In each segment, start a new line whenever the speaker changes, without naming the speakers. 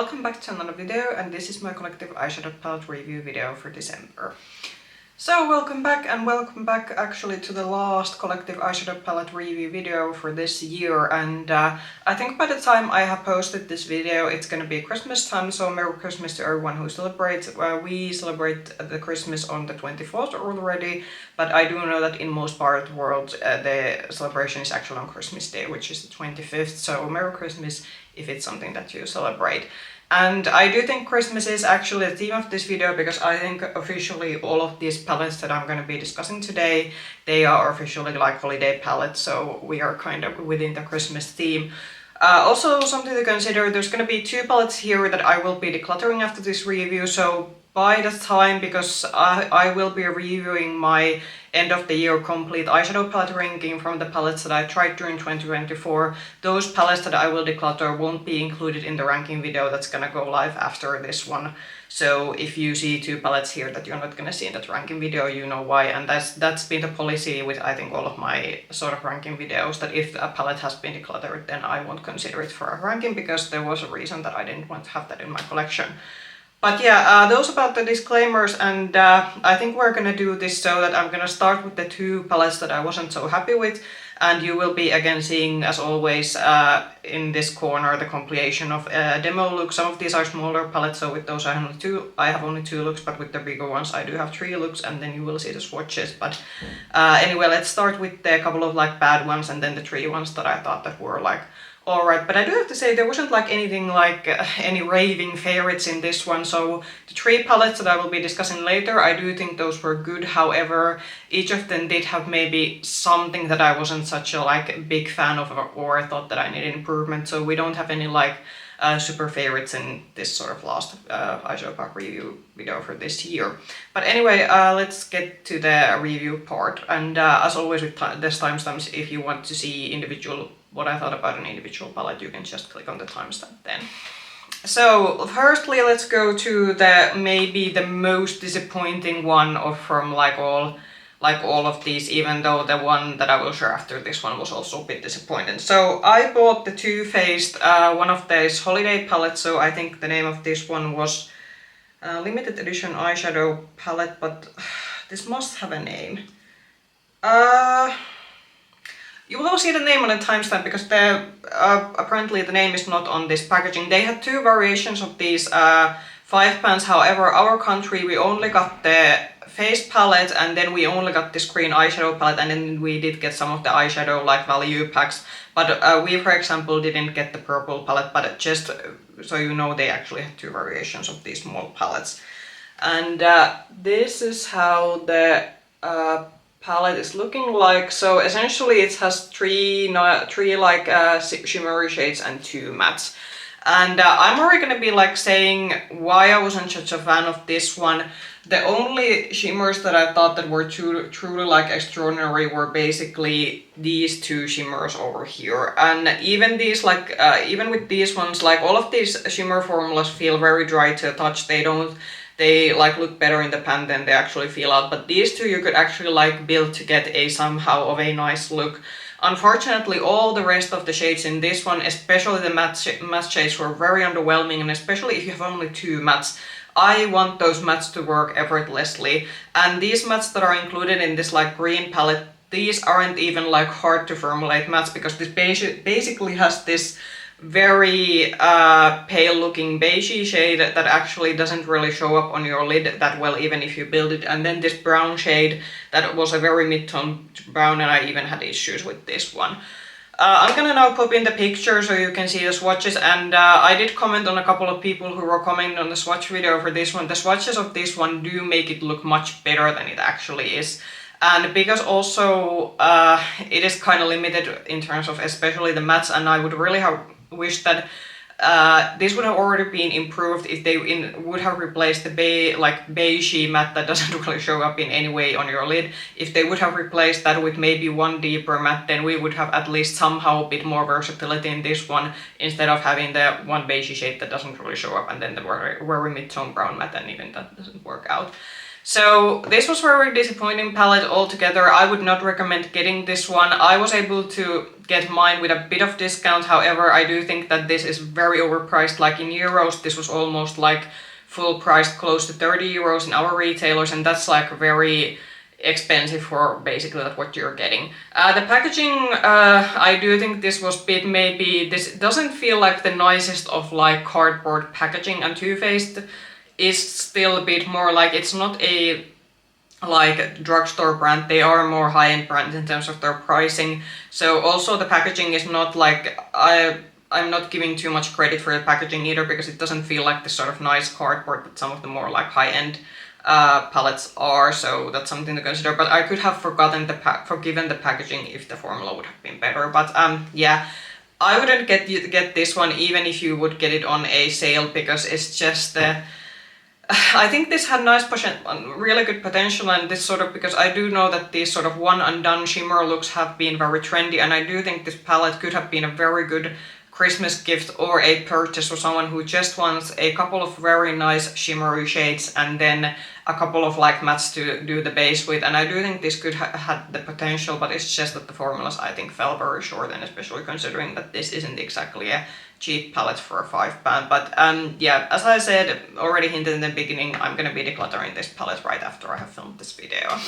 Welcome back to another video, and this is my collective eyeshadow palette review video for December. So welcome back actually to the last collective eyeshadow palette review video for this year, and I think by the time I have posted this video it's gonna be Christmas time, so Merry Christmas to everyone who celebrates. We celebrate the Christmas on the 24th already, but I do know that in most part of the world the celebration is actually on Christmas Day, which is the 25th, so Merry Christmas if it's something that you celebrate. And I do think Christmas is actually the theme of this video, because I think officially all of these palettes that I'm going to be discussing today, they are officially like holiday palettes, so we are kind of within the Christmas theme. Also something to consider, there's going to be two palettes here that I will be decluttering after this review, so by the time, because I will be reviewing my end of the year complete eyeshadow palette ranking from the palettes that I tried during 2024, those palettes that I will declutter won't be included in the ranking video that's gonna go live after this one. So if you see two palettes here that you're not gonna see in that ranking video, you know why, and that's been the policy with I think all of my sort of ranking videos, that if a palette has been decluttered then I won't consider it for a ranking, because there was a reason that I didn't want to have that in my collection. But yeah, those about the disclaimers, and I think we're gonna do this so that I'm gonna start with the two palettes that I wasn't so happy with, and you will be again seeing, as always, in this corner the compilation of demo looks. Some of these are smaller palettes, so with those I have only two looks, but with the bigger ones I do have 3 looks, and then you will see the swatches. But anyway, let's start with the couple of like bad ones and then the 3 ones that I thought that were like alright. But I do have to say there wasn't like anything like any raving favorites in this one, so the 3 palettes that I will be discussing later, I do think those were good. However, each of them did have maybe something that I wasn't such a like big fan of, or I thought that I needed improvement, so we don't have any like super favorites in this sort of last eyeshadow palette review video for this year. But anyway, let's get to the review part, and as always with this timestamps, if you want to see what I thought about an individual palette, you can just click on the timestamp then. So firstly, let's go to the maybe the most disappointing one from all of these, even though the one that I will share after this one was also a bit disappointing. So I bought the Too Faced one of these holiday palettes, so I think the name of this one was limited edition eyeshadow palette, but this must have a name. You will see the name on the timestamp, because apparently the name is not on this packaging. They had 2 variations of these 5 pans, however our country we only got the face palette, and then we only got this green eyeshadow palette, and then we did get some of the eyeshadow like value packs, but we for example didn't get the purple palette. But just so you know, they actually had 2 variations of these small palettes, and this is how the palette is looking like. So essentially it has 3 like shimmery shades and 2 mattes. And I'm already gonna be like saying why I wasn't such a fan of this one. The only shimmers that I thought that were truly like extraordinary were basically these 2 shimmers over here. And even these even with these ones, like all of these shimmer formulas feel very dry to touch. They like look better in the pan than they actually feel out, but these 2 you could actually like build to get a somehow of a nice look. Unfortunately, all the rest of the shades in this one, especially the matte shades, were very underwhelming, and especially if you have only 2 mattes. I want those mattes to work effortlessly, and these mattes that are included in this like green palette, these aren't even like hard to formulate mattes, because this basically has this very pale looking beigey shade that actually doesn't really show up on your lid that well even if you build it, and then this brown shade that was a very mid-tone brown, and I even had issues with this one. I'm gonna now pop in the picture so you can see the swatches, and I did comment on a couple of people who were commenting on the swatch video for this one. The swatches of this one do make it look much better than it actually is. And because also it is kind of limited in terms of especially the mattes, and I would really have wished that this would have already been improved if they would have replaced the beigey matte that doesn't really show up in any way on your lid. If they would have replaced that with maybe one deeper matte, then we would have at least somehow a bit more versatility in this one, instead of having the one beigey shade that doesn't really show up and then the very mid-tone brown matte, and even that doesn't work out. So this was a very disappointing palette altogether. I would not recommend getting this one. I was able to get mine with a bit of discount. However, I do think that this is very overpriced. Like in euros, this was almost like full price, close to 30 euros in our retailers, and that's like very expensive for basically what you're getting. The packaging, I do think this was bit maybe, this doesn't feel like the nicest of like cardboard packaging, and Too Faced is still a bit more like, it's not a like drugstore brand, they are a more high-end brand in terms of their pricing. So also the packaging is not like, I'm not giving too much credit for the packaging either, because it doesn't feel like the sort of nice cardboard that some of the more like high-end palettes are, so that's something to consider. But I could have forgiven the packaging if the formula would have been better. But yeah, I wouldn't get this one even if you would get it on a sale, because it's just I think this had really good potential, and this sort of, because I do know that these sort of one and done shimmer looks have been very trendy, and I do think this palette could have been a very good Christmas gift or a purchase for someone who just wants a couple of very nice shimmery shades and then a couple of like mattes to do the base with. And I do think this could had the potential, but it's just that the formulas I think fell very short, and especially considering that this isn't exactly a cheap palette for £5. But yeah, as I said, already hinted in the beginning, I'm gonna be decluttering this palette right after I have filmed this video.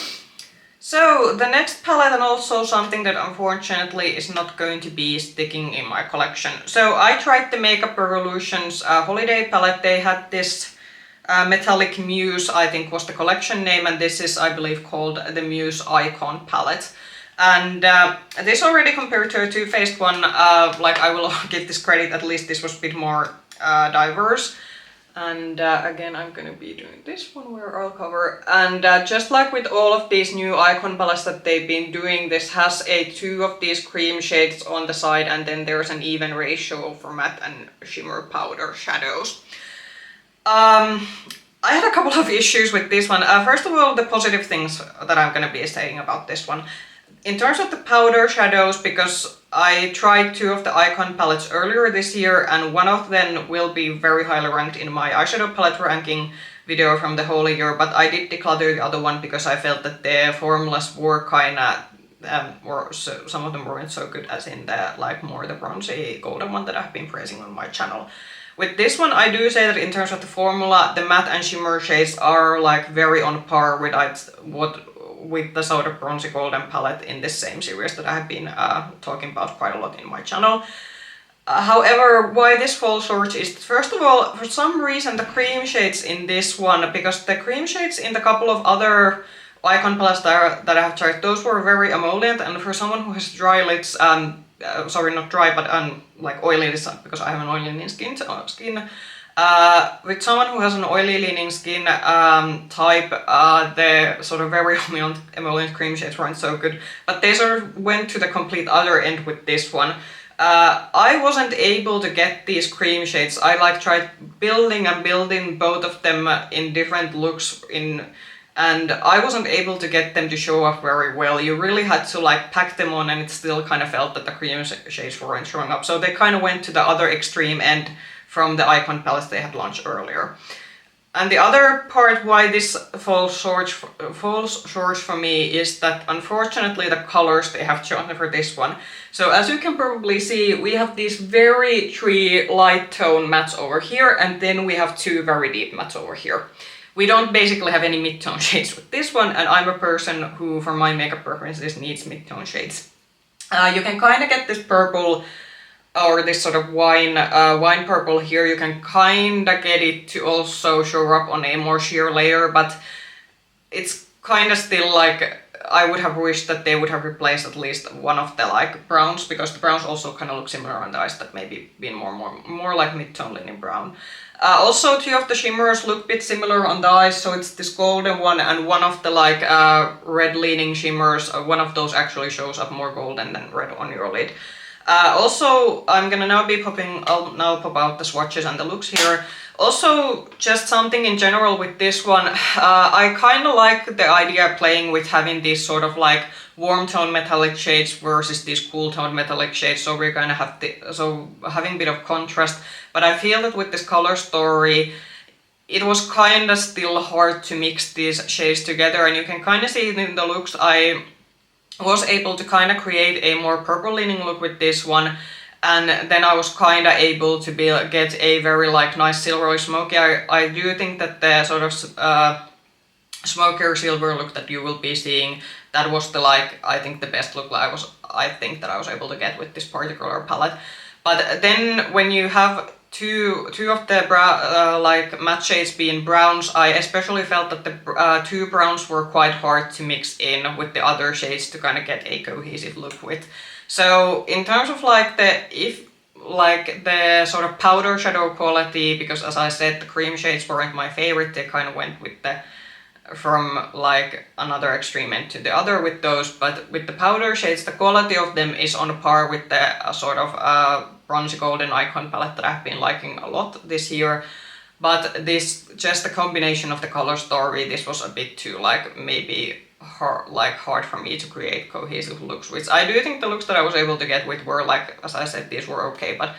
So the next palette, and also something that unfortunately is not going to be sticking in my collection. So I tried the Makeup Revolution's holiday palette. They had this metallic Muse, I think was the collection name, and this is, I believe, called the Muse Icon palette. And this already, compared to a Too Faced one, like I will give this credit, at least this was a bit more diverse. And again, I'm gonna be doing this one where I'll cover. And just like with all of these new Icon palettes that they've been doing, this has two of these cream shades on the side, and then there's an even ratio for matte and shimmer powder shadows. I had a couple of issues with this one. First of all, the positive things that I'm gonna be saying about this one. In terms of the powder shadows, because I tried two of the Icon palettes earlier this year, and one of them will be very highly ranked in my eyeshadow palette ranking video from the whole year, but I did declutter the other one because I felt that the formulas were kinda, some of them weren't so good as in the like more the bronzy golden one that I've been praising on my channel. With this one, I do say that in terms of the formula, the matte and shimmer shades are like very on par with the sort of bronzy golden palette in this same series that I have been talking about quite a lot in my channel. However, why this falls short is, first of all, for some reason the cream shades in this one, because the cream shades in the couple of other Icon palettes that I have tried, those were very emollient, and for someone who has dry lids, sorry, not dry, but like oily lids, because I have an oily leaning skin, with someone who has an oily leaning skin type, the sort of very emollient cream shades weren't so good, but they sort of went to the complete other end with this one. I wasn't able to get these cream shades. I like tried building both of them in different looks and I wasn't able to get them to show up very well. You really had to like pack them on, and it still kind of felt that the cream shades weren't showing up. So they kind of went to the other extreme end from the Icon palettes they had launched earlier. And the other part why this falls short for me is that unfortunately the colors they have chosen for this one. So as you can probably see, we have these three light tone mattes over here, and then we have two very deep mattes over here. We don't basically have any mid-tone shades with this one, and I'm a person who, for my makeup preferences, needs mid-tone shades. You can kind of get this purple, or this sort of wine purple here. You can kind of get it to also show up on a more sheer layer, but it's kind of still like, I would have wished that they would have replaced at least one of the like browns, because the browns also kind of look similar on the eyes, that maybe been more like mid-tone linen brown. Also, two of the shimmers look a bit similar on the eyes, so it's this golden one and one of the like red leaning shimmers. One of those actually shows up more golden than red on your lid. Also, I'm gonna now I'll now pop out the swatches and the looks here. Also, just something in general with this one, I kind of like the idea playing with having these sort of like warm tone metallic shades versus these cool tone metallic shades, so we're gonna have having a bit of contrast. But I feel that with this color story, it was kinda still hard to mix these shades together, and you can kinda see it in the looks. I was able to kinda create a more purple leaning look with this one, and then I was kinda able to get a very like nice silvery smoky. I do think that the sort of smokier silver look that you will be seeing, that was the like, I think the best look I think that I was able to get with this particular palette. But then when you have two of the like matte shades being browns, I especially felt that the two browns were quite hard to mix in with the other shades to kind of get a cohesive look with. So in terms of like the sort of powder shadow quality, because as I said, the cream shades weren't my favorite, they kind of went with the from like another extreme end to the other with those, but with the powder shades, the quality of them is on par with the sort of bronzy golden icon palette that I've been liking a lot this year. But this, just the combination of the color story, this was a bit too like maybe hard for me to create cohesive looks, which I do think the looks that I was able to get with were like, as I said, these were okay, but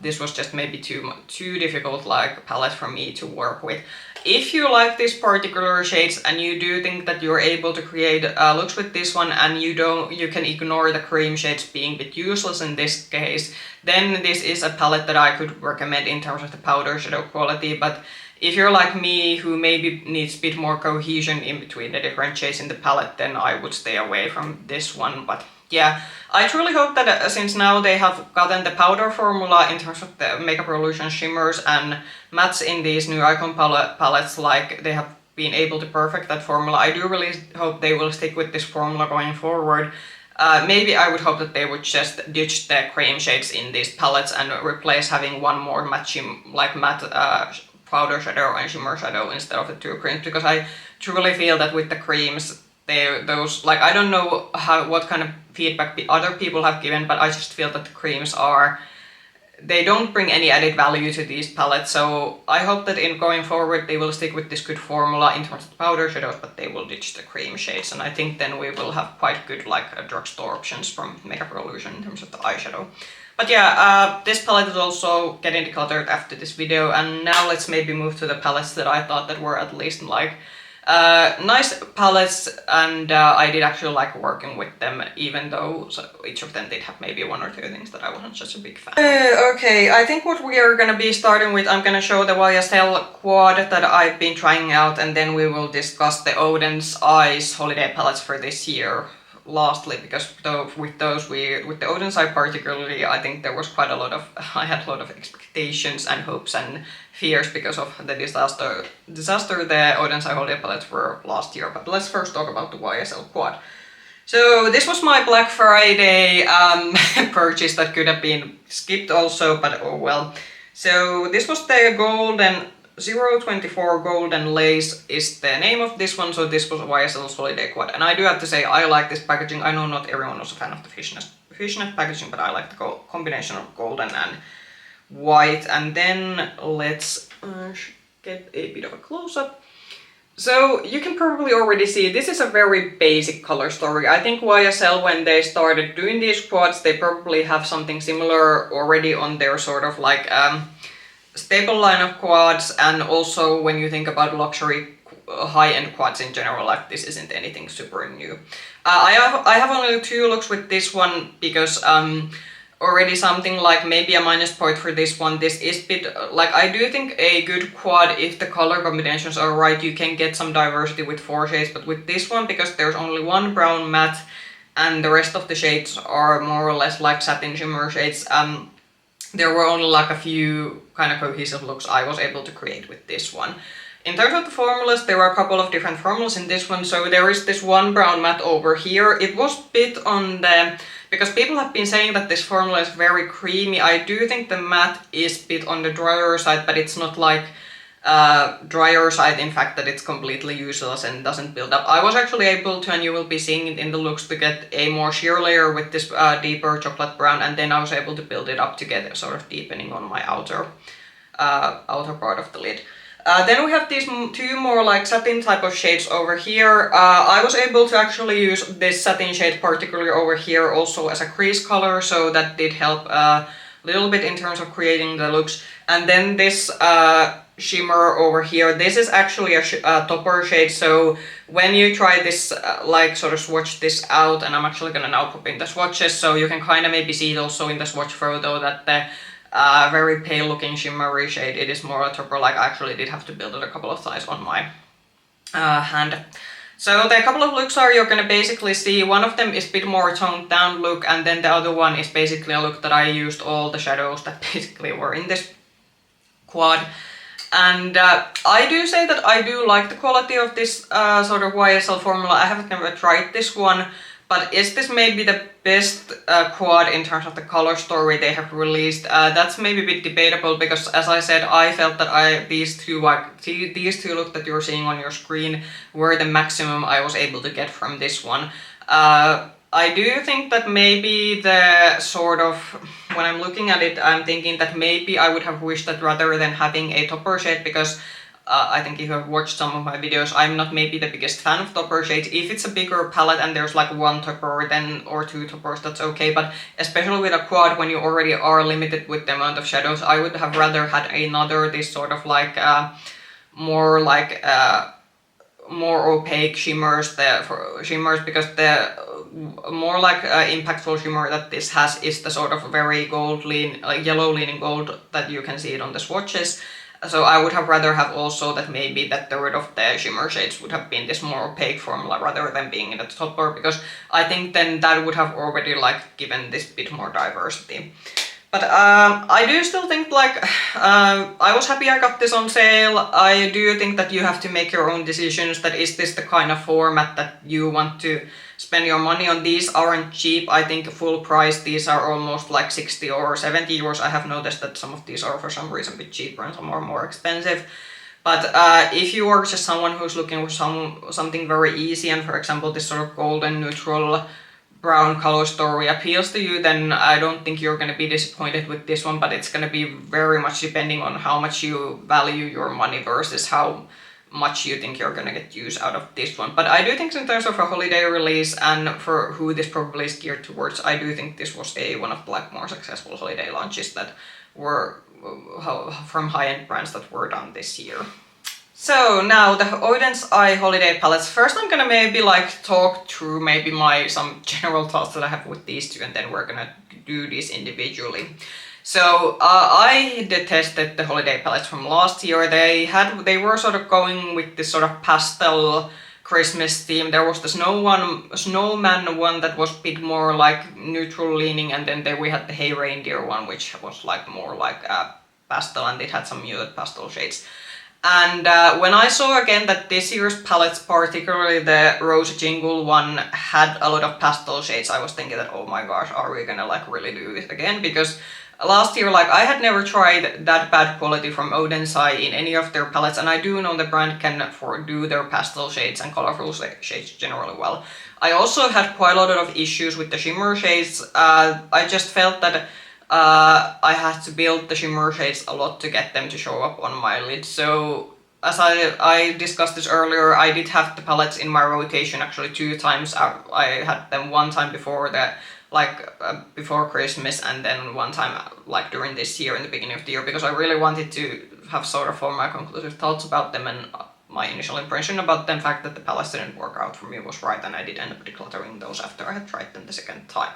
this was just maybe too difficult like palette for me to work with. If you like these particular shades and you do think that you're able to create looks with this one, and you can ignore the cream shades being a bit useless in this case, then this is a palette that I could recommend in terms of the powder shadow quality. But if you're like me, who maybe needs a bit more cohesion in between the different shades in the palette, then I would stay away from this one. But yeah, I truly hope that since now they have gotten the powder formula in terms of the Makeup Revolution shimmers and mattes in these new icon palettes, like they have been able to perfect that formula. I do really hope they will stick with this formula going forward. Maybe I would hope that they would just ditch the cream shades in these palettes and replace having one more matte powder shadow and shimmer shadow instead of the two creams, because I truly feel that with the creams, those like, I don't know what kind of feedback other people have given, but I just feel that the creams they don't bring any added value to these palettes. So I hope that in going forward they will stick with this good formula in terms of the powder shadows, but they will ditch the cream shades, and I think then we will have quite good like drugstore options from Makeup Revolution in terms of the eyeshadow. But yeah, this palette is also getting decluttered after this video, and now let's maybe move to the palettes that I thought that were at least like nice palettes, and I did actually like working with them, even though each of them did have maybe one or two things that I wasn't such a big fan. Okay, I think what we are gonna be starting with, I'm gonna show the YSL quad that I've been trying out, and then we will discuss the Oden's Eyes holiday palettes for this year lastly, because with the Oden's Eye particularly, I think there was quite a lot of, I had a lot of expectations and hopes and fears because of the disaster the Oden's Eye holiday palettes were last year. But let's first talk about the YSL quad. So this was my Black Friday purchase that could have been skipped also, but oh well. So this was the golden 024 Golden Lace is the name of this one, so this was YSL's holiday quad, and I do have to say I like this packaging. I know not everyone was a fan of the fishnet packaging, but I like the combination of golden and white. And then let's get a bit of a close-up. So you can probably already see this is a very basic color story. I think YSL, when they started doing these quads, they probably have something similar already on their sort of like staple line of quads, and also when you think about luxury high-end quads in general, like this isn't anything super new. I have only two looks with this one because already something like maybe a minus point for this one. This is bit like, I do think a good quad, if the color combinations are right, you can get some diversity with 4 shades, but with this one, because there's only one brown matte and the rest of the shades are more or less like satin shimmer shades, there were only like a few kind of cohesive looks I was able to create with this one. In terms of the formulas, there are a couple of different formulas in this one. So there is this one brown matte over here. It was bit on the, because people have been saying that this formula is very creamy. I do think the matte is bit on the drier side, but it's not like drier side, in fact, that it's completely useless and doesn't build up. I was actually able to, and you will be seeing it in the looks, to get a more sheer layer with this deeper chocolate brown, and then I was able to build it up to get a sort of deepening on my outer part of the lid. Then we have these two more like satin type of shades over here. I was able to actually use this satin shade particularly over here also as a crease color, so that did help a little bit in terms of creating the looks. And then this shimmer over here. This is actually a topper shade, so when you try this, like sort of swatch this out, and I'm actually gonna now pop in the swatches, so you can kind of maybe see it also in the swatch photo that the very pale looking shimmery shade, it is more a topper. Like I actually did have to build it a couple of times on my hand. So the couple of looks are, you're gonna basically see, one of them is a bit more toned down look, and then the other one is basically a look that I used all the shadows that basically were in this quad. And I do say that I do like the quality of this sort of YSL formula. I haven't never tried this one, but is this maybe the best quad in terms of the color story they have released? That's maybe a bit debatable, because as I said, I felt that these two looks that you're seeing on your screen were the maximum I was able to get from this one. I do think that maybe the sort of, when I'm looking at it, I'm thinking that maybe I would have wished that rather than having a topper shade, because I think if you've watched some of my videos, I'm not maybe the biggest fan of topper shades. If it's a bigger palette and there's like one topper or two toppers, that's okay, but especially with a quad, when you already are limited with the amount of shadows, I would have rather had another, this sort of like more like more opaque shimmers, because the more like impactful shimmer that this has is the sort of very gold yellow leaning gold that you can see it on the swatches. So I would have rather have also that maybe that the rid of the shimmer shades would have been this more opaque formula rather than being in the topper, because I think then that would have already like given this bit more diversity. But I do still think like, I was happy I got this on sale. I do think that you have to make your own decisions, that is this the kind of format that you want to spend your money on. These aren't cheap. I think full price these are almost like 60 or 70 euros. I have noticed that some of these are for some reason a bit cheaper and some are more expensive. But if you are just someone who's looking for something very easy, and for example this sort of golden neutral brown color story appeals to you, then I don't think you're going to be disappointed with this one, but it's going to be very much depending on how much you value your money versus how much you think you're going to get use out of this one. But I do think in terms of a holiday release and for who this probably is geared towards, I do think this was one of the like more successful holiday launches that were from high-end brands that were done this year. So now the Oden's Eye holiday palettes. First I'm gonna maybe like talk through maybe some general thoughts that I have with these two, and then we're gonna do these individually. So I detested the holiday palettes from last year. They were sort of going with this sort of pastel Christmas theme. There was the snowman one that was a bit more like neutral leaning, and then we had the Hey Reindeer one, which was like more like pastel, and it had some muted pastel shades. And when I saw again that this year's palettes, particularly the Rosy Jingle one, had a lot of pastel shades, I was thinking that, oh my gosh, are we gonna like really do this again? Because last year, like, I had never tried that bad quality from Oden's Eye in any of their palettes, and I do know the brand can do their pastel shades and colorful shades generally well. I also had quite a lot of issues with the shimmer shades. I just felt that I had to build the shimmer shades a lot to get them to show up on my lid. So as I discussed this earlier, I did have the palettes in my rotation actually 2 times. I had them one time before before Christmas, and then one time like during this year in the beginning of the year, because I really wanted to have sort of form my conclusive thoughts about them, and my initial impression about the fact that the palettes didn't work out for me was right, and I did end up decluttering those after I had tried them the second time.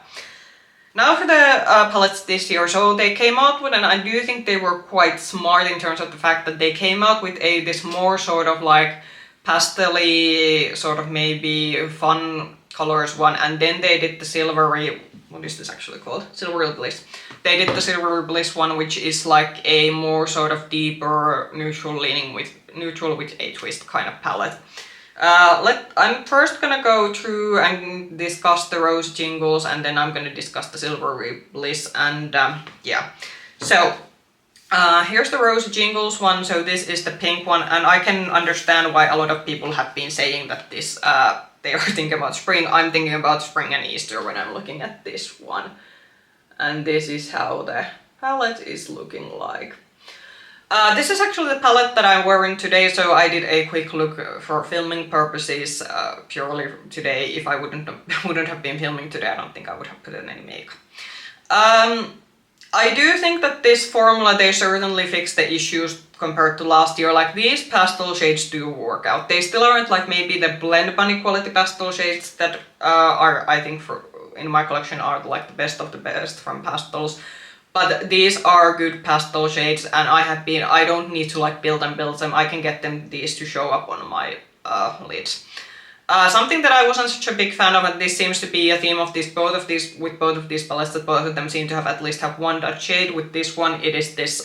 Now for the palettes this year, so they came out with, and I do think they were quite smart in terms of the fact that they came out with this more sort of like pastel-y, sort of maybe fun colors one, and then they did the Silvery, what is this actually called? Silvery Bliss. They did the Silvery Bliss one, which is like a more sort of deeper neutral with a twist kind of palette. I'm first gonna go through and discuss the Rose Jingles, and then I'm gonna discuss the Silvery Bliss, and yeah. So here's the Rose Jingles one. So this is the pink one, and I can understand why a lot of people have been saying that this they are thinking about spring. I'm thinking about spring and Easter when I'm looking at this one, and this is how the palette is looking like. This is actually the palette that I'm wearing today, so I did a quick look for filming purposes purely today. If I wouldn't have been filming today, I don't think I would have put in any makeup. I do think that this formula, they certainly fixed the issues compared to last year. Like, these pastel shades do work out. They still aren't like maybe the Blend Bunny quality pastel shades that are, I think, in my collection are like the best of the best from pastels. But these are good pastel shades, and I don't need to like build them. I can get these to show up on my lids. Something that I wasn't such a big fan of, and this seems to be a theme of both of these palettes, that both of them seem to have at least have one dot shade. With this one, it is this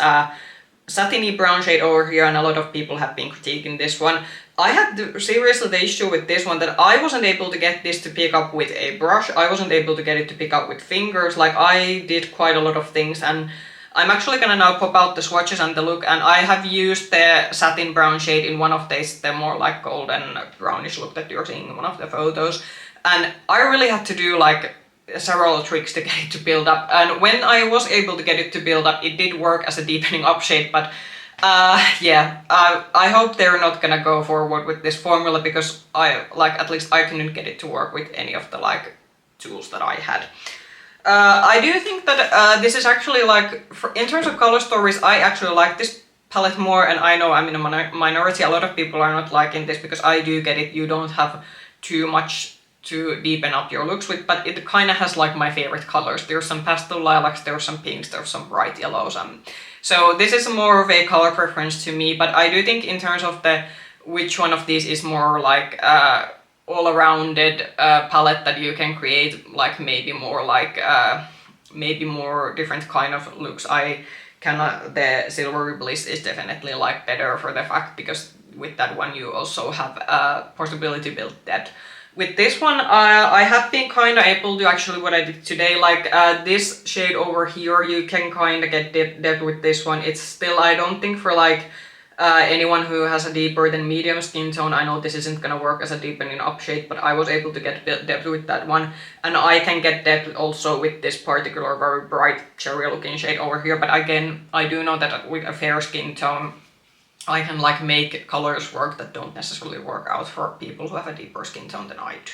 satiny brown shade over here, and a lot of people have been critiquing this one. I had seriously the issue with this one that I wasn't able to get this to pick up with a brush. I wasn't able to get it to pick up with fingers. Like, I did quite a lot of things, and I'm actually gonna now pop out the swatches and the look, and I have used the satin brown shade in one of these, the more like golden brownish look that you're seeing in one of the photos. And I really had to do like several tricks to get it to build up, and when I was able to get it to build up, it did work as a deepening up shade, but yeah, I hope they're not gonna go forward with this formula, because at least I couldn't get it to work with any of the like tools that I had. I do think that this is actually like, in terms of color stories, I actually like this palette more, and I know I'm in a minority. A lot of people are not liking this, because I do get it, you don't have too much to deepen up your looks with, but it kind of has like my favorite colors. There's some pastel lilacs, there's some pinks, there's some bright yellows. So this is more of a color preference to me, but I do think in terms of which one of these is more like all-rounded palette that you can create like maybe more different kind of looks, the Silvery Bliss is definitely like better for the fact, because with that one you also have a possibility to build depth. With this one, I have been kind of able to actually what I did today, like this shade over here, you can kind of get depth with this one. It's still, I don't think for like anyone who has a deeper than medium skin tone, I know this isn't gonna work as a deepening up shade, but I was able to get depth with that one, and I can get depth also with this particular very bright cherry looking shade over here. But again, I do know that with a fair skin tone, I can like make colors work that don't necessarily work out for people who have a deeper skin tone than I do.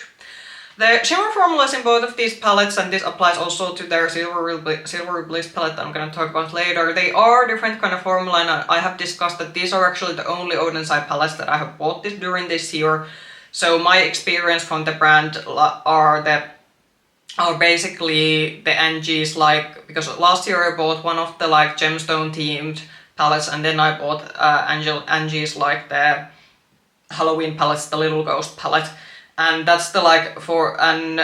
The shimmer formulas in both of these palettes, and this applies also to their Silvery Bliss palette that I'm going to talk about later, they are different kind of formula, and I have discussed that these are actually the only Oden side palettes that I have bought during this year. So my experience from the brand are basically the NGs, like, because last year I bought one of the like gemstone themed palettes, and then I bought Angie's like the Halloween palettes, the Little Ghost palette, and that's the and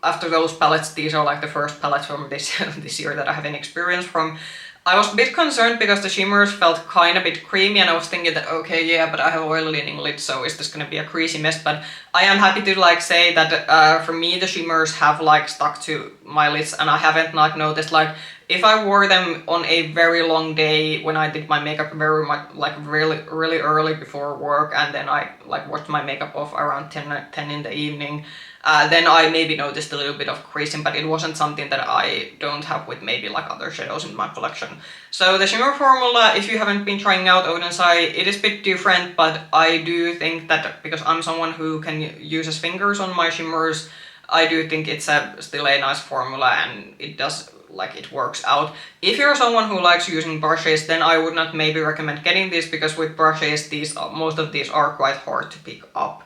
after those palettes, these are like the first palettes from this year that I have any experience from. I was a bit concerned because the shimmers felt kind of a bit creamy, and I was thinking that okay, yeah, but I have oil leaning lids, so is this gonna be a greasy mess? But I am happy to like say that for me the shimmers have like stuck to my lids, and I haven't like noticed, like if I wore them on a very long day when I did my makeup very much like really early before work, and then I like washed my makeup off around 10 in the evening, then I maybe noticed a little bit of creasing, but it wasn't something that I don't have with maybe like other shadows in my collection. So the shimmer formula, if you haven't been trying out Oden's Eye, it is a bit different, but I do think that because I'm someone who can use his fingers on my shimmers, I do think it's still a nice formula, and it does, like, it works out. If you're someone who likes using brushes, then I would not maybe recommend getting this, because with brushes, most of these are quite hard to pick up.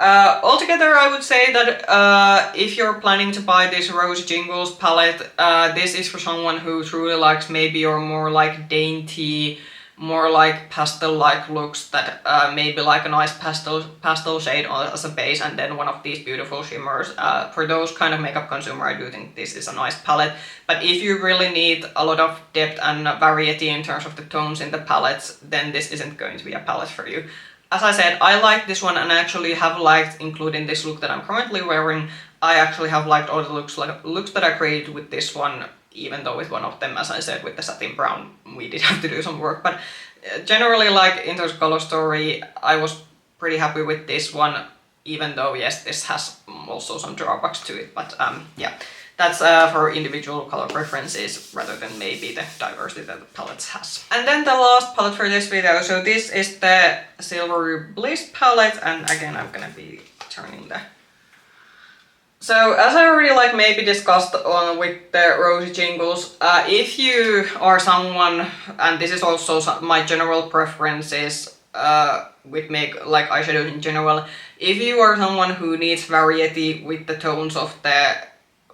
Altogether, I would say that if you're planning to buy this Rosy Jingles palette, this is for someone who truly likes maybe your more like dainty, more like pastel-like looks, that maybe like a nice pastel shade as a base, and then one of these beautiful shimmers. For those kind of makeup consumer, I do think this is a nice palette. But if you really need a lot of depth and variety in terms of the tones in the palettes, then this isn't going to be a palette for you. As I said, I like this one, and I actually have liked, including this look that I'm currently wearing, I actually have liked all the looks that I created with this one, even though with one of them, as I said, with the satin brown, we did have to do some work. But generally, like, in terms of color story, I was pretty happy with this one, even though, yes, this has also some drawbacks to it. But yeah, that's for individual color preferences rather than maybe the diversity that the palette has. And then the last palette for this video, so this is the Silvery Bliss palette, and again I'm gonna be turning the So as I already like maybe discussed on with the Rosy Jingles, if you are someone, and this is also my general preferences with like eyeshadows in general, if you are someone who needs variety with the tones of the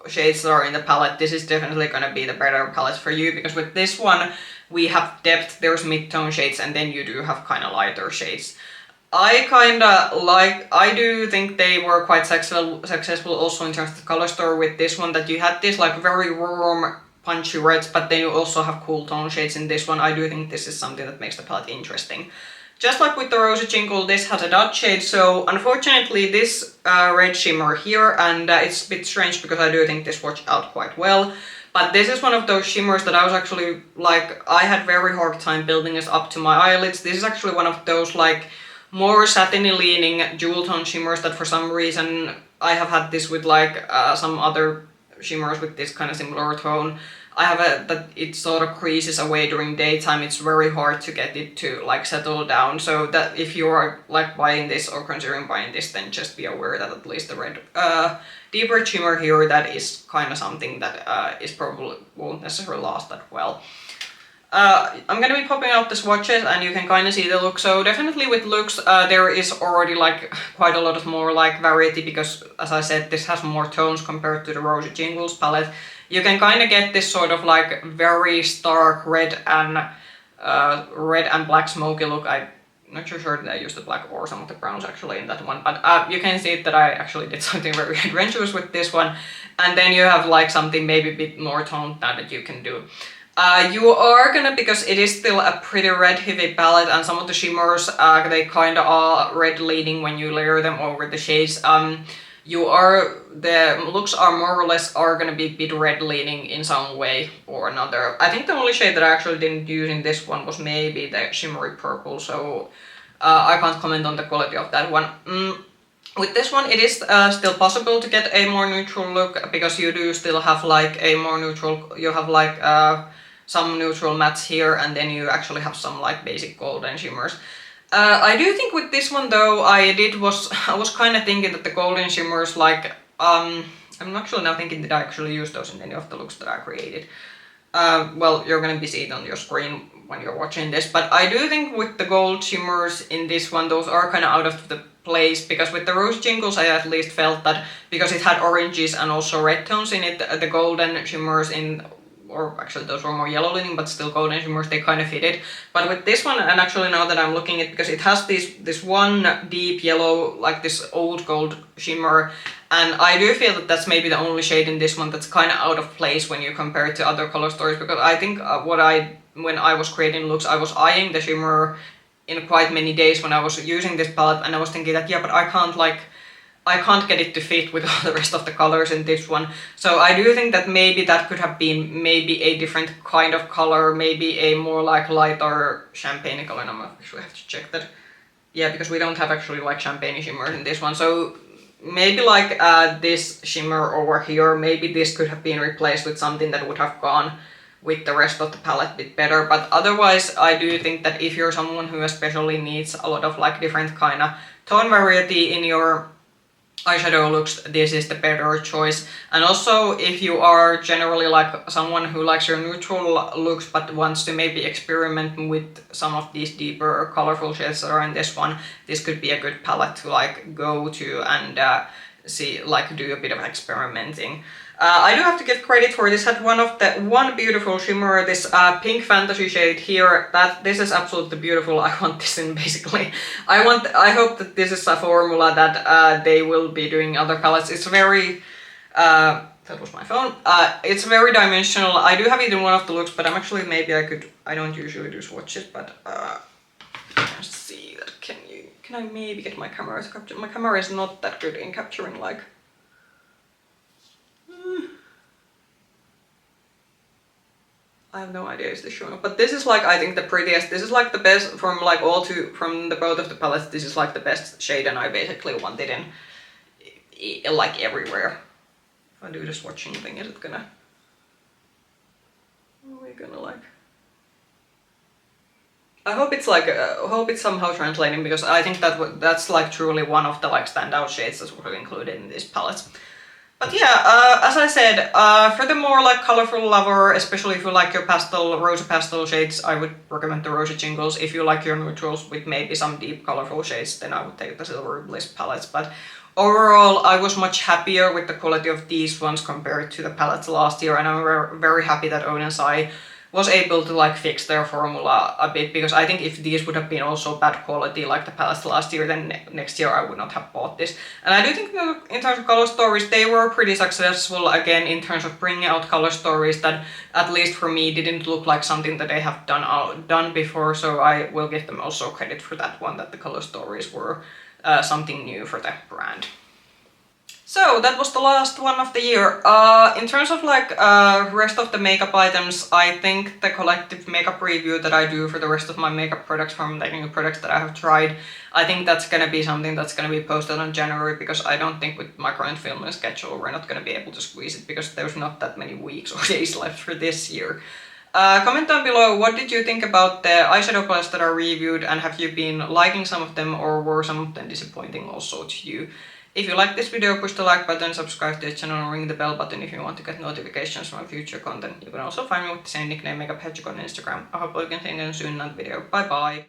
shades that are in the palette, this is definitely gonna be the better palette for you, because with this one we have depth, there's mid-tone shades, and then you do have kind of lighter shades. I do think they were quite successful also in terms of the color story with this one, that you had this like very warm punchy reds, but then you also have cool tone shades in this one. I do think this is something that makes the palette interesting. Just like with the Rosy Jingle, this has a dot shade, so unfortunately this red shimmer here, and it's a bit strange because I do think this washed out quite well. But this is one of those shimmers that I was actually like, I had very hard time building this up to my eyelids. This is actually one of those like more satiny leaning jewel tone shimmers that for some reason I have had this with like some other shimmers with this kind of similar tone. I have that it sort of creases away during daytime. It's very hard to get it to like settle down. So that if you are like buying this or considering buying this, then just be aware that at least the red deeper shimmer here, that is kind of something that is probably won't necessarily last that well. I'm gonna be popping out the swatches and you can kind of see the look. So definitely with looks there is already like quite a lot of more like variety, because as I said, this has more tones compared to the Rosy Jingles palette. You can kind of get this sort of like very stark red and black smoky look. I'm not sure that I used the black or some of the browns actually in that one, but you can see that I actually did something very adventurous with this one. And then you have like something maybe a bit more toned down that you can do. You are gonna, because it is still a pretty red heavy palette and some of the shimmers they kind of are red leaning when you layer them over the shades. The looks are more or less are gonna be a bit red leaning in some way or another. I think the only shade that I actually didn't use in this one was maybe the shimmery purple, so I can't comment on the quality of that one. With this one, it is still possible to get a more neutral look, because you do still have like a more neutral, you have like some neutral mattes here, and then you actually have some like basic golden shimmers. I do think with this one though, I was kind of thinking that the golden shimmers, like I'm actually now thinking that I actually use those in any of the looks that I created. Well, you're gonna be seeing it on your screen when you're watching this, but I do think with the gold shimmers in this one, those are kind of out of the place, because with the Rose Jingles I at least felt that because it had oranges and also red tones in it, the golden shimmers in, or actually those were more yellow leaning, but still golden shimmers, they kind of fitted. But with this one, and actually now that I'm looking at it, because it has this one deep yellow, like this old gold shimmer, and I do feel that that's maybe the only shade in this one that's kind of out of place when you compare it to other color stories, because I think when I was creating looks, I was eyeing the shimmer in quite many days when I was using this palette, and I was thinking that yeah, but I can't get it to fit with all the rest of the colors in this one. So I do think that maybe that could have been maybe a different kind of color, maybe a more like lighter champagne color. And I'm actually have to check that. Yeah, because we don't have actually like champagne shimmers in this one. So maybe like this shimmer over here, maybe this could have been replaced with something that would have gone with the rest of the palette a bit better. But otherwise, I do think that if you're someone who especially needs a lot of like different kind of tone variety in your eyeshadow looks, this is the better choice. And also if you are generally like someone who likes your neutral looks but wants to maybe experiment with some of these deeper colorful shades that are in this one, this could be a good palette to like go to and see, like do a bit of experimenting. I do have to give credit for this had one beautiful shimmer, this pink fantasy shade here. This is absolutely beautiful. I want this in basically. I hope that this is a formula that they will be doing other palettes. It's very that was my phone. It's very dimensional. I do have it in one of the looks, but I'm actually I don't usually do swatches, but let's see that. Can I maybe get my camera to capture? My camera is not that good in capturing like. I have no idea is this showing up, but this is like I think the prettiest. This is like the best from like from the both of the palettes. This is like the best shade, and I basically want it in like everywhere. If I do the swatching thing, is it gonna? Are we gonna like? I hope it's like hope it's somehow translating, because I think that's like truly one of the like standout shades that's really included in this palette. But yeah, as I said, for the more like colorful lover, especially if you like your rosy pastel shades, I would recommend the Rosy Jingles. If you like your neutrals with maybe some deep colorful shades, then I would take the Silvery Bliss palettes. But overall, I was much happier with the quality of these ones compared to the palettes last year, and I'm very happy that Oden was able to like fix their formula a bit, because I think if these would have been also bad quality like the palettes last year, then next year I would not have bought this. And I do think in terms of color stories, they were pretty successful again in terms of bringing out color stories that, at least for me, didn't look like something that they have done before, so I will give them also credit for that one, that the color stories were something new for the brand. So that was the last one of the year. In terms of like rest of the makeup items, I think the collective makeup review that I do for the rest of my makeup products from the new products that I have tried, I think that's gonna be something that's gonna be posted on January, because I don't think with my current filming schedule we're not gonna be able to squeeze it, because there's not that many weeks or days left for this year. Comment down below, what did you think about the eyeshadow palettes that are reviewed, and have you been liking some of them, or were some of them disappointing also to you? If you like this video, push the like button, subscribe to the channel, and ring the bell button if you want to get notifications from future content. You can also find me with the same nickname, Makeup Hedgehog, on Instagram. I hope you can see you in another video. Bye bye!